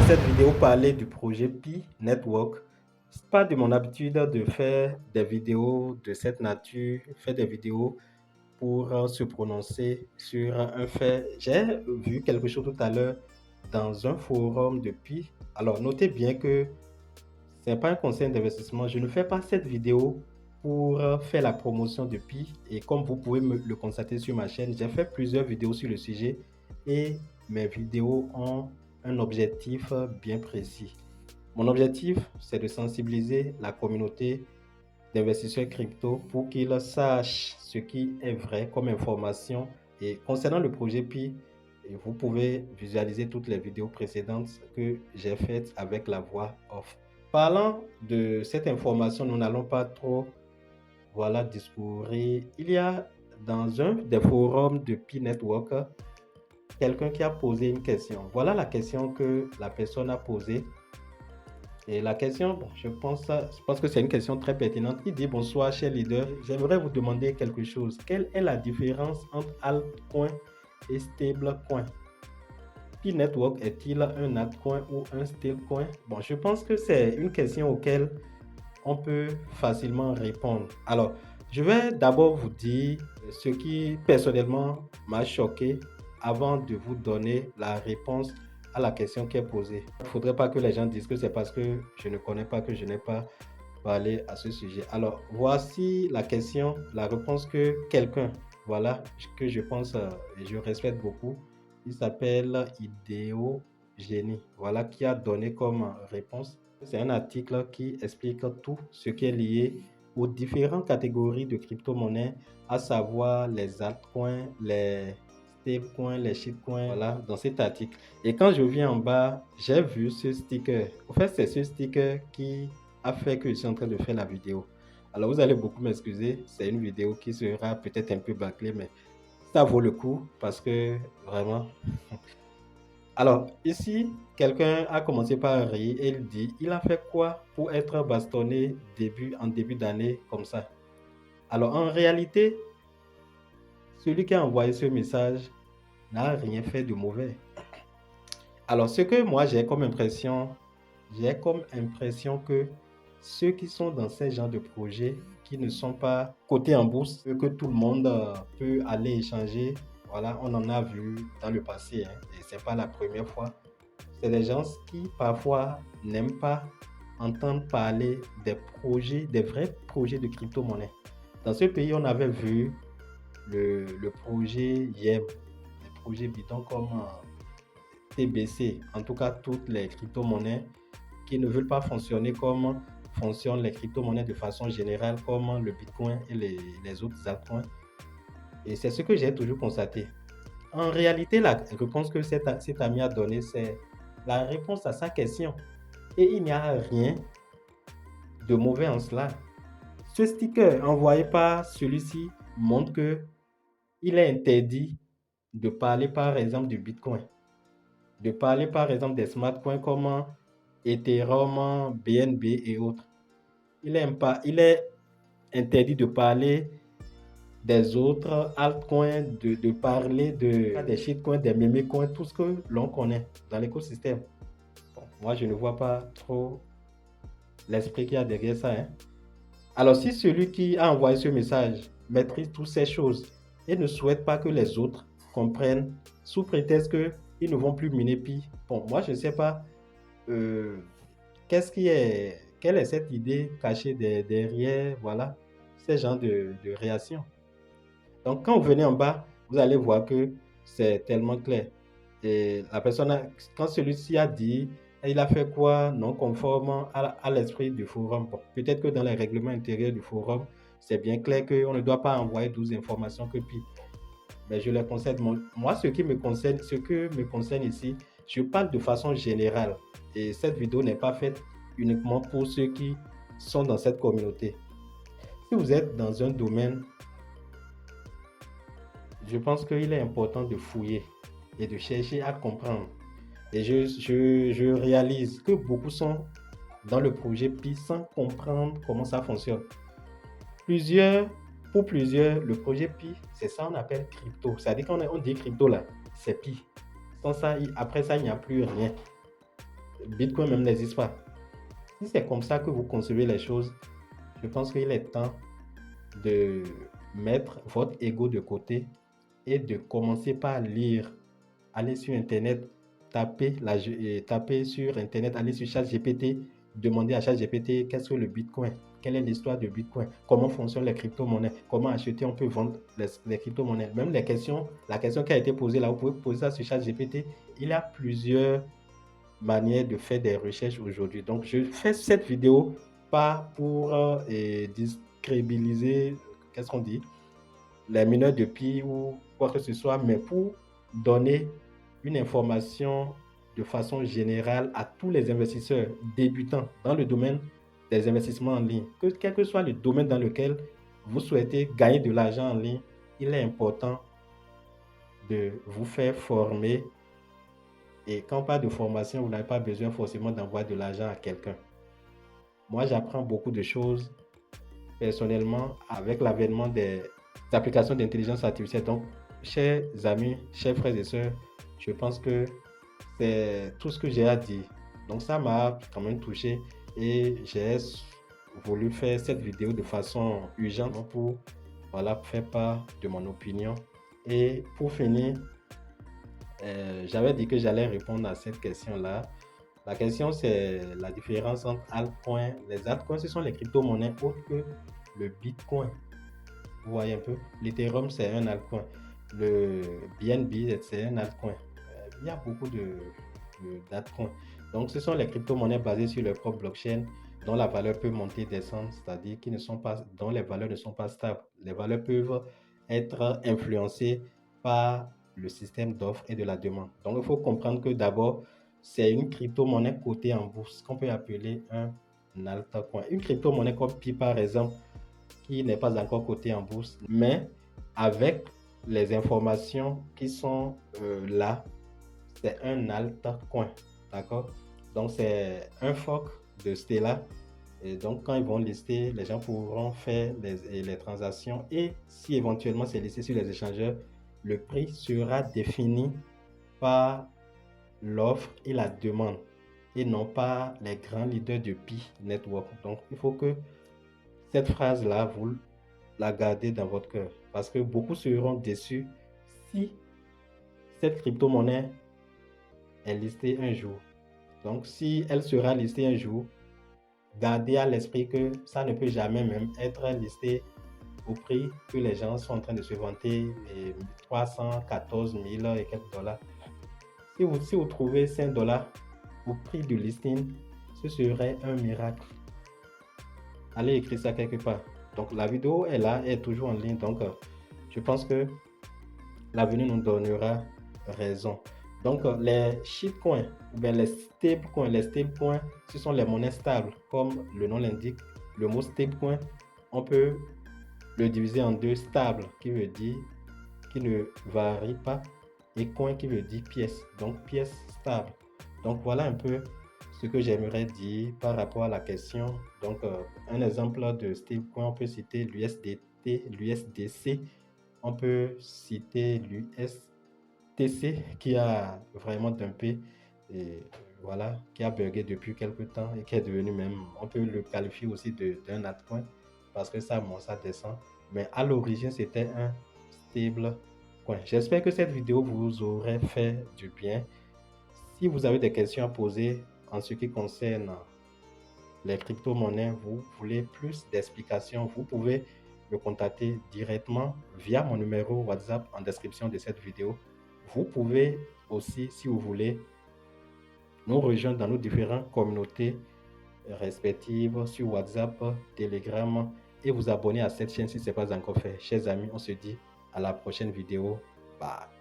cette vidéo parler du projet Pi Network. C'est pas de mon habitude de faire des vidéos de cette nature, faire des vidéos pour se prononcer sur un fait. J'ai vu quelque chose tout à l'heure dans un forum de Pi. Alors, notez bien que ce n'est pas un conseil d'investissement. Je ne fais pas cette vidéo pour faire la promotion de Pi. Et comme vous pouvez le constater sur ma chaîne, j'ai fait plusieurs vidéos sur le sujet et mes vidéos ont un objectif bien précis. Mon objectif, c'est de sensibiliser la communauté d'investisseurs crypto pour qu'ils sachent ce qui est vrai comme information. Et concernant le projet Pi, vous pouvez visualiser toutes les vidéos précédentes que j'ai faites avec la voix off. Parlant de cette information, nous n'allons pas trop discourir. Il y a dans un des forums de Pi Network quelqu'un qui a posé une question. Voilà la question que la personne a posée. Et la question, bon, je pense que c'est une question très pertinente. Il dit: bonsoir, cher leader, j'aimerais vous demander quelque chose. Quelle est la différence entre altcoin et stablecoin? Pi Network est-il un altcoin ou un stablecoin? Bon, je pense que c'est une question auquel on peut facilement répondre. Alors, je vais d'abord vous dire ce qui personnellement m'a choqué avant de vous donner la réponse à la question qui est posée. Il ne faudrait pas que les gens disent que c'est parce que je ne connais pas, que je n'ai pas parlé à ce sujet. Alors, voici la question, la réponse que quelqu'un, que je pense et je respecte beaucoup, il s'appelle Idéogénie, qui a donné comme réponse. C'est un article qui explique tout ce qui est lié aux différentes catégories de crypto-monnaies, à savoir les altcoins, les stablecoins, les shitcoins, dans cet article. Et quand je viens en bas, j'ai vu ce sticker. En fait, c'est ce sticker qui a fait que je suis en train de faire la vidéo. Alors, vous allez beaucoup m'excuser, c'est une vidéo qui sera peut-être un peu bâclée, mais ça vaut le coup parce que vraiment... Alors, ici, quelqu'un a commencé par rire et il dit: il a fait quoi pour être bastonné en début d'année comme ça? Alors, en réalité, celui qui a envoyé ce message n'a rien fait de mauvais. Alors, ce que moi j'ai comme impression que ceux qui sont dans ces genres de projets, qui ne sont pas cotés en bourse, que tout le monde peut aller échanger, on en a vu dans le passé, et c'est pas la première fois. C'est des gens qui parfois n'aiment pas entendre parler des projets, des vrais projets de crypto-monnaie. Dans ce pays, on avait vu le projet YEM, les projets bidons comme TBC, en tout cas toutes les crypto-monnaies qui ne veulent pas fonctionner comme fonctionnent les crypto-monnaies de façon générale, comme le Bitcoin et les autres altcoins. Et c'est ce que j'ai toujours constaté. En réalité, la réponse que cet ami a donnée, c'est la réponse à sa question. Et il n'y a rien de mauvais en cela. Ce sticker envoyé par celui-ci montre que il est interdit de parler par exemple du Bitcoin, de parler par exemple des smart coins comme Ethereum, BNB et autres. Il est interdit de parler des autres altcoins, de parler des shitcoins, des meme coins, tout ce que l'on connaît dans l'écosystème. Bon, moi, je ne vois pas trop l'esprit qu'il y a derrière ça. Alors, si celui qui a envoyé ce message maîtrise toutes ces choses et ne souhaite pas que les autres comprennent, sous prétexte qu'ils ne vont plus miner Pi, bon, moi, je ne sais pas quelle est cette idée cachée derrière, ces genres de réactions. Donc, quand vous venez en bas, vous allez voir que c'est tellement clair. Et la personne, quand celui-ci a dit, il a fait quoi non conforme à l'esprit du forum. Bon, peut-être que dans les règlements intérieurs du forum, c'est bien clair qu'on ne doit pas envoyer 12 informations que Pi. Mais je les concède. Moi, ce que me concerne ici, je parle de façon générale. Et cette vidéo n'est pas faite uniquement pour ceux qui sont dans cette communauté. Si vous êtes dans un domaine, je pense qu'il est important de fouiller et de chercher à comprendre. Et je réalise que beaucoup sont dans le projet Pi sans comprendre comment ça fonctionne. Pour plusieurs, le projet Pi, c'est ça qu'on appelle crypto. C'est-à-dire qu'on dit crypto là, c'est Pi. Sans ça, après ça, il n'y a plus rien. Bitcoin même n'existe pas. Si c'est comme ça que vous concevez les choses, je pense qu'il est temps de mettre votre ego de côté et de commencer par lire. Aller sur Internet, taper sur Internet, aller sur ChatGPT, demander à ChatGPT qu'est-ce que le Bitcoin, quelle est l'histoire de Bitcoin, comment fonctionnent les crypto-monnaies, comment acheter, on peut vendre les crypto-monnaies. Même la question qui a été posée là, vous pouvez poser ça sur ChatGPT. Il y a plusieurs manière de faire des recherches aujourd'hui. Donc, je fais cette vidéo pas pour discrédibiliser, qu'est-ce qu'on dit, les mineurs de pi ou quoi que ce soit, mais pour donner une information de façon générale à tous les investisseurs débutants dans le domaine des investissements en ligne. Quel que soit le domaine dans lequel vous souhaitez gagner de l'argent en ligne, il est important de vous faire former. Et quand on parle de formation, vous n'avez pas besoin forcément d'envoyer de l'argent à quelqu'un. Moi, j'apprends beaucoup de choses personnellement avec l'avènement des applications d'intelligence artificielle. Donc, chers amis, chers frères et sœurs, je pense que c'est tout ce que j'ai à dire. Donc, ça m'a quand même touché et j'ai voulu faire cette vidéo de façon urgente pour faire part de mon opinion. Et pour finir, j'avais dit que j'allais répondre à cette question-là. La question, c'est la différence entre altcoins. Les altcoins, ce sont les crypto-monnaies autres que le Bitcoin. Vous voyez un peu? L'Ethereum, c'est un altcoin. Le BNB, c'est un altcoin. Il y a beaucoup d'altcoins. Donc, ce sont les crypto-monnaies basées sur leur propre blockchain dont la valeur peut monter et descendre, c'est-à-dire dont les valeurs ne sont pas stables. Les valeurs peuvent être influencées par le système d'offre et de la demande. Donc, il faut comprendre que d'abord, c'est une crypto-monnaie cotée en bourse qu'on peut appeler un altcoin. Une crypto-monnaie comme Pi, par exemple, qui n'est pas encore cotée en bourse, mais avec les informations qui sont là, c'est un altcoin. D'accord? Donc, c'est un fork de Stellar. Et donc, quand ils vont lister, les gens pourront faire les transactions. Et si éventuellement c'est listé sur les échangeurs, le prix sera défini par l'offre et la demande et non pas les grands leaders de Pi Network. Donc, il faut que cette phrase-là, vous la gardez dans votre cœur parce que beaucoup seront déçus si cette crypto-monnaie est listée un jour. Donc, si elle sera listée un jour, gardez à l'esprit que ça ne peut jamais même être listé au prix que les gens sont en train de se vanter, les 314 000 et quelques dollars. Si vous trouvez 5 dollars au prix du listing, ce serait un miracle. Allez écrire ça quelque part. Donc la vidéo est là, elle est toujours en ligne. Donc je pense que l'avenir nous donnera raison. Donc les shitcoins, ou bien les stablecoins, ce sont les monnaies stables. Comme le nom l'indique, le mot stablecoin, on peut le diviser en deux: stable qui veut dire qui ne varie pas et coin qui veut dire pièce. Donc pièce stable. Donc voilà un peu ce que j'aimerais dire par rapport à la question. Donc un exemple de stablecoin, on peut citer l'USDT, l'USDC, on peut citer l'USTC qui a vraiment dumpé et voilà, qui a bugué depuis quelques temps et qui est devenu même, on peut le qualifier aussi d'un altcoin parce que ça monte, ça descend. Mais à l'origine, c'était un stable coin. J'espère que cette vidéo vous aurait fait du bien. Si vous avez des questions à poser en ce qui concerne les crypto-monnaies, vous voulez plus d'explications, vous pouvez me contacter directement via mon numéro WhatsApp en description de cette vidéo. Vous pouvez aussi, si vous voulez, nous rejoindre dans nos différentes communautés respectives sur WhatsApp, Telegram et vous abonner à cette chaîne si ce n'est pas encore fait. Chers amis, on se dit à la prochaine vidéo. Bye.